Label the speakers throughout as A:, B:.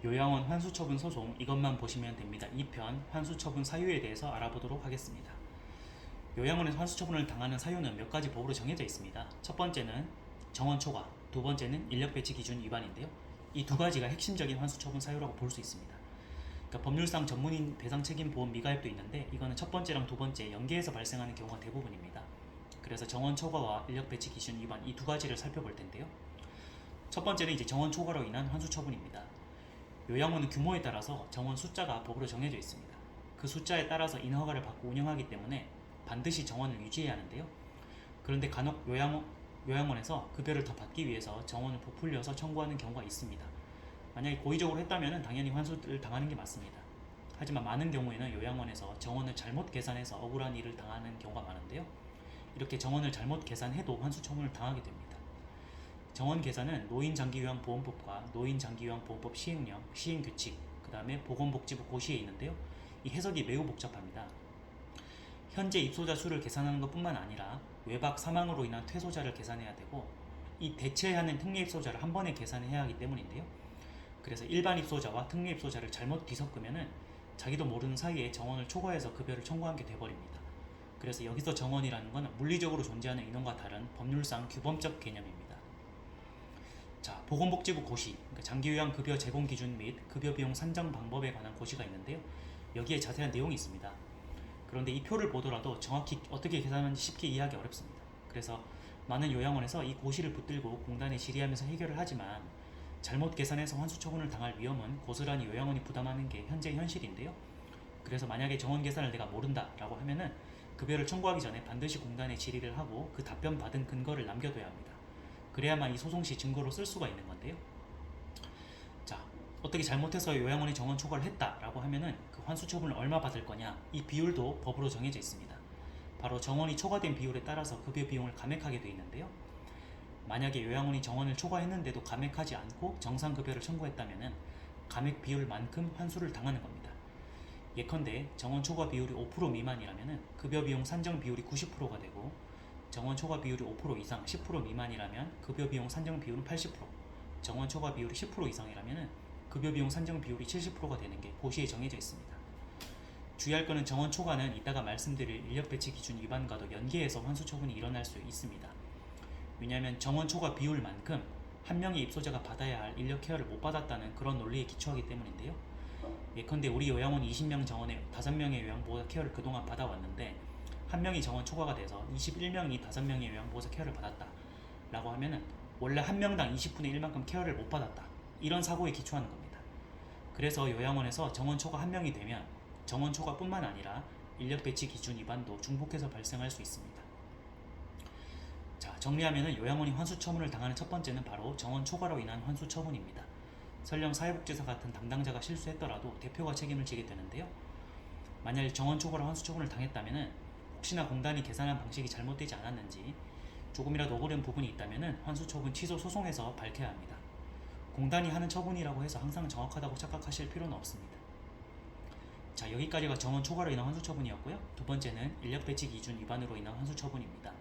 A: 요양원 환수처분 소송 이것만 보시면 됩니다. 2편 환수처분 사유에 대해서 알아보도록 하겠습니다. 요양원에서 환수처분을 당하는 사유는 몇 가지 법으로 정해져 있습니다. 첫 번째는 정원 초과, 두 번째는 인력배치 기준 위반인데요. 이 두 가지가 핵심적인 환수처분 사유라고 볼 수 있습니다. 그러니까 법률상 전문인 배상 책임 보험 미가입도 있는데 이거는 첫 번째랑 두 번째 연계해서 발생하는 경우가 대부분입니다. 그래서 정원 초과와 인력배치 기준 위반 이 두 가지를 살펴볼 텐데요. 첫 번째는 이제 정원 초과로 인한 환수처분입니다. 요양원은 규모에 따라서 정원 숫자가 법으로 정해져 있습니다. 그 숫자에 따라서 인허가를 받고 운영하기 때문에 반드시 정원을 유지해야 하는데요. 그런데 간혹 요양원에서 급여를 더 받기 위해서 정원을 부풀려서 청구하는 경우가 있습니다. 만약에 고의적으로 했다면 당연히 환수를 당하는 게 맞습니다. 하지만 많은 경우에는 요양원에서 정원을 잘못 계산해서 억울한 일을 당하는 경우가 많은데요. 이렇게 정원을 잘못 계산해도 환수 처분을 당하게 됩니다. 정원 계산은 노인장기요양보험법과 노인장기요양보험법 시행령, 시행규칙, 그 다음에 보건복지부 고시에 있는데요. 이 해석이 매우 복잡합니다. 현재 입소자 수를 계산하는 것뿐만 아니라 외박 사망으로 인한 퇴소자를 계산해야 되고 이 대체하는 특례 입소자를 한 번에 계산해야 하기 때문인데요. 그래서 일반 입소자와 특례 입소자를 잘못 뒤섞으면은 자기도 모르는 사이에 정원을 초과해서 급여를 청구한 게 돼버립니다. 그래서 여기서 정원이라는 건 물리적으로 존재하는 인원과 다른 법률상 규범적 개념입니다. 자, 보건복지부 고시, 그러니까 장기요양급여 제공 기준 및 급여 비용 산정 방법에 관한 고시가 있는데요. 여기에 자세한 내용이 있습니다. 그런데 이 표를 보더라도 정확히 어떻게 계산하는지 쉽게 이해하기 어렵습니다. 그래서 많은 요양원에서 이 고시를 붙들고 공단에 질의하면서 해결을 하지만 잘못 계산해서 환수 처분을 당할 위험은 고스란히 요양원이 부담하는 게 현재 현실인데요. 그래서 만약에 정원 계산을 내가 모른다라고 하면은 급여를 청구하기 전에 반드시 공단에 질의를 하고 그 답변 받은 근거를 남겨둬야 합니다. 그래야만 이 소송 시 증거로 쓸 수가 있는 건데요. 자, 어떻게 잘못해서 요양원이 정원 초과를 했다라고 하면은 그 환수 처분을 얼마 받을 거냐 이 비율도 법으로 정해져 있습니다. 바로 정원이 초과된 비율에 따라서 급여 비용을 감액하게 되어 있는데요. 만약에 요양원이 정원을 초과했는데도 감액하지 않고 정상 급여를 청구했다면은 감액 비율만큼 환수를 당하는 겁니다. 예컨대 정원 초과 비율이 5% 미만이라면은 급여 비용 산정 비율이 90%가 되고 정원 초과 비율이 5% 이상 10% 미만이라면 급여 비용 산정 비율은 80%, 정원 초과 비율이 10% 이상이라면 급여 비용 산정 비율이 70%가 되는 게 고시에 정해져 있습니다. 주의할 것은 정원 초과는 이따가 말씀드릴 인력 배치 기준 위반과도 연계해서 환수 처분이 일어날 수 있습니다. 왜냐하면 정원 초과 비율만큼 한 명의 입소자가 받아야 할 인력 케어를 못 받았다는 그런 논리에 기초하기 때문인데요. 예컨대 우리 요양원 20명 정원에 5명의 요양보호사 케어를 그동안 받아왔는데 한 명이 정원 초과가 돼서 21명이 5명의 요양보호사 케어를 받았다 라고 하면은 원래 한 명당 20분의 1만큼 케어를 못 받았다 이런 사고에 기초하는 겁니다. 그래서 요양원에서 정원 초과 한 명이 되면 정원 초과뿐만 아니라 인력 배치 기준 위반도 중복해서 발생할 수 있습니다. 자, 정리하면은 요양원이 환수 처분을 당하는 첫 번째는 바로 정원 초과로 인한 환수 처분입니다. 설령 사회복지사 같은 담당자가 실수했더라도 대표가 책임을 지게 되는데요. 만약 정원 초과로 환수 처분을 당했다면은 혹시나 공단이 계산한 방식이 잘못되지 않았는지 조금이라도 억울한 부분이 있다면 환수 처분 취소 소송에서 밝혀야 합니다. 공단이 하는 처분이라고 해서 항상 정확하다고 착각하실 필요는 없습니다. 자, 여기까지가 정원 초과로 인한 환수 처분이었고요. 두 번째는 인력 배치 기준 위반으로 인한 환수 처분입니다.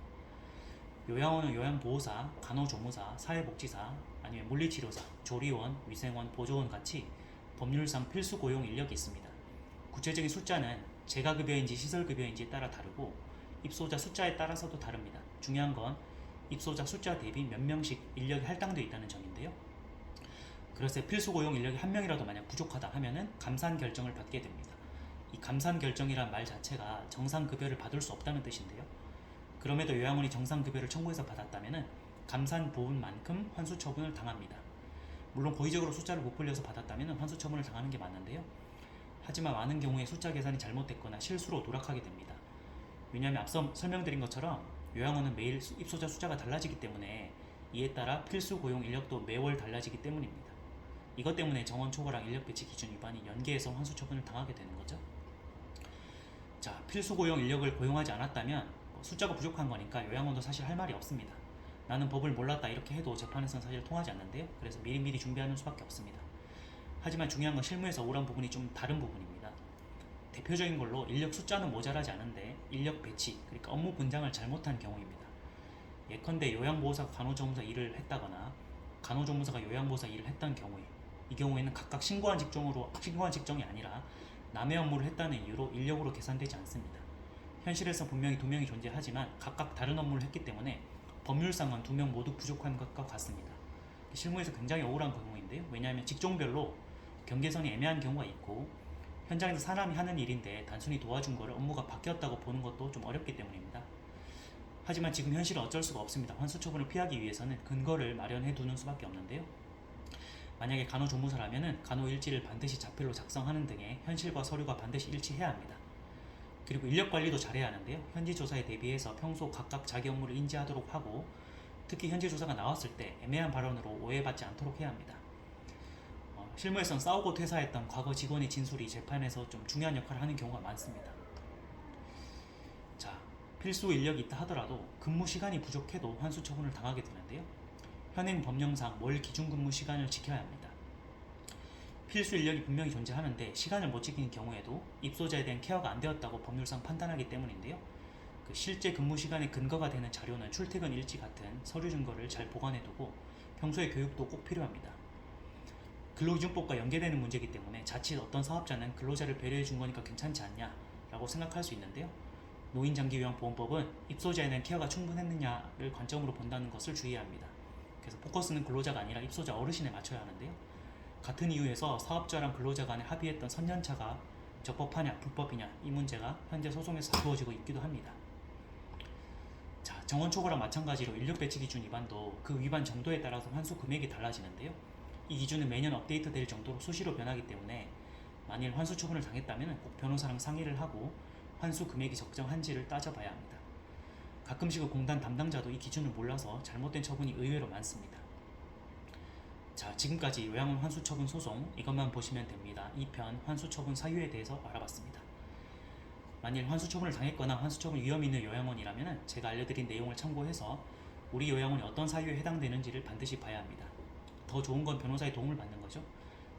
A: 요양원은 요양보호사, 간호조무사, 사회복지사, 아니면 물리치료사, 조리원, 위생원, 보조원 같이 법률상 필수 고용 인력이 있습니다. 구체적인 숫자는 재가급여인지 시설급여인지에 따라 다르고 입소자 숫자에 따라서도 다릅니다. 중요한 건 입소자 숫자 대비 몇 명씩 인력이 할당되어 있다는 점인데요. 그래서 필수 고용 인력이 한 명이라도 만약 부족하다 하면은 감산 결정을 받게 됩니다. 이 감산 결정이란 말 자체가 정상 급여를 받을 수 없다는 뜻인데요. 그럼에도 요양원이 정상 급여를 청구해서 받았다면은 감산 부분만큼 환수 처분을 당합니다. 물론 고의적으로 숫자를 부풀려서 받았다면 환수 처분을 당하는 게 맞는데요. 하지만 많은 경우에 숫자 계산이 잘못됐거나 실수로 누락하게 됩니다. 왜냐하면 앞서 설명드린 것처럼 요양원은 매일 입소자 숫자가 달라지기 때문에 이에 따라 필수 고용 인력도 매월 달라지기 때문입니다. 이것 때문에 정원 초과랑 인력 배치 기준 위반이 연계해서 환수 처분을 당하게 되는 거죠. 자, 필수 고용 인력을 고용하지 않았다면 숫자가 부족한 거니까 요양원도 사실 할 말이 없습니다. 나는 법을 몰랐다 이렇게 해도 재판에서는 사실 통하지 않는데요. 그래서 미리미리 준비하는 수밖에 없습니다. 하지만 중요한 건 실무에서 억울한 부분이 좀 다른 부분입니다. 대표적인 걸로 인력 숫자는 모자라지 않은데 인력 배치, 그러니까 업무 분장을 잘못한 경우입니다. 예컨대 요양보호사가 간호조무사 일을 했다거나 간호조무사가 요양보호사 일을 했던 경우에 이 경우에는 각각 신고한 직종이 아니라 남의 업무를 했다는 이유로 인력으로 계산되지 않습니다. 현실에서 분명히 두 명이 존재하지만 각각 다른 업무를 했기 때문에 법률상은 두 명 모두 부족한 것과 같습니다. 실무에서 굉장히 억울한 경우인데요. 왜냐하면 직종별로 경계선이 애매한 경우가 있고 현장에서 사람이 하는 일인데 단순히 도와준 거를 업무가 바뀌었다고 보는 것도 좀 어렵기 때문입니다. 하지만 지금 현실은 어쩔 수가 없습니다. 환수 처분을 피하기 위해서는 근거를 마련해 두는 수밖에 없는데요. 만약에 간호조무사라면 간호일지를 반드시 자필로 작성하는 등의 현실과 서류가 반드시 일치해야 합니다. 그리고 인력관리도 잘해야 하는데요. 현지조사에 대비해서 평소 각각 자기 업무를 인지하도록 하고 특히 현지조사가 나왔을 때 애매한 발언으로 오해받지 않도록 해야 합니다. 실무에선 싸우고 퇴사했던 과거 직원의 진술이 재판에서 좀 중요한 역할을 하는 경우가 많습니다. 자, 필수 인력이 있다 하더라도 근무 시간이 부족해도 환수 처분을 당하게 되는데요. 현행 법령상 월 기준 근무 시간을 지켜야 합니다. 필수 인력이 분명히 존재하는데 시간을 못 지키는 경우에도 입소자에 대한 케어가 안 되었다고 법률상 판단하기 때문인데요. 실제 근무 시간의 근거가 되는 자료는 출퇴근 일지 같은 서류 증거를 잘 보관해두고 평소에 교육도 꼭 필요합니다. 근로기준법과 연계되는 문제이기 때문에 자칫 어떤 사업자는 근로자를 배려해 준 거니까 괜찮지 않냐 라고 생각할 수 있는데요. 노인장기요양보험법은 입소자에 대한 케어가 충분했느냐를 관점으로 본다는 것을 주의해야 합니다. 그래서 포커스는 근로자가 아니라 입소자 어르신에 맞춰야 하는데요. 같은 이유에서 사업자랑 근로자 간에 합의했던 선년차가 적법하냐 불법이냐 이 문제가 현재 소송에서 다투어지고 있기도 합니다. 자, 정원초과랑 마찬가지로 인력 배치 기준 위반도 그 위반 정도에 따라서 환수 금액이 달라지는데요. 이 기준은 매년 업데이트 될 정도로 수시로 변하기 때문에 만일 환수 처분을 당했다면 꼭 변호사랑 상의를 하고 환수 금액이 적정한지를 따져봐야 합니다. 가끔씩은 공단 담당자도 이 기준을 몰라서 잘못된 처분이 의외로 많습니다. 자, 지금까지 요양원 환수 처분 소송 이것만 보시면 됩니다. 2편 환수 처분 사유에 대해서 알아봤습니다. 만일 환수 처분을 당했거나 환수 처분 위험이 있는 요양원이라면 제가 알려드린 내용을 참고해서 우리 요양원이 어떤 사유에 해당되는지를 반드시 봐야 합니다. 더 좋은 건 변호사의 도움을 받는 거죠.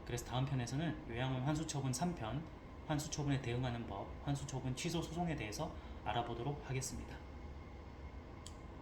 A: 그래서 다음 편에서는 요양원 환수 처분 3편, 환수 처분에 대응하는 법, 환수 처분 취소 소송에 대해서 알아보도록 하겠습니다.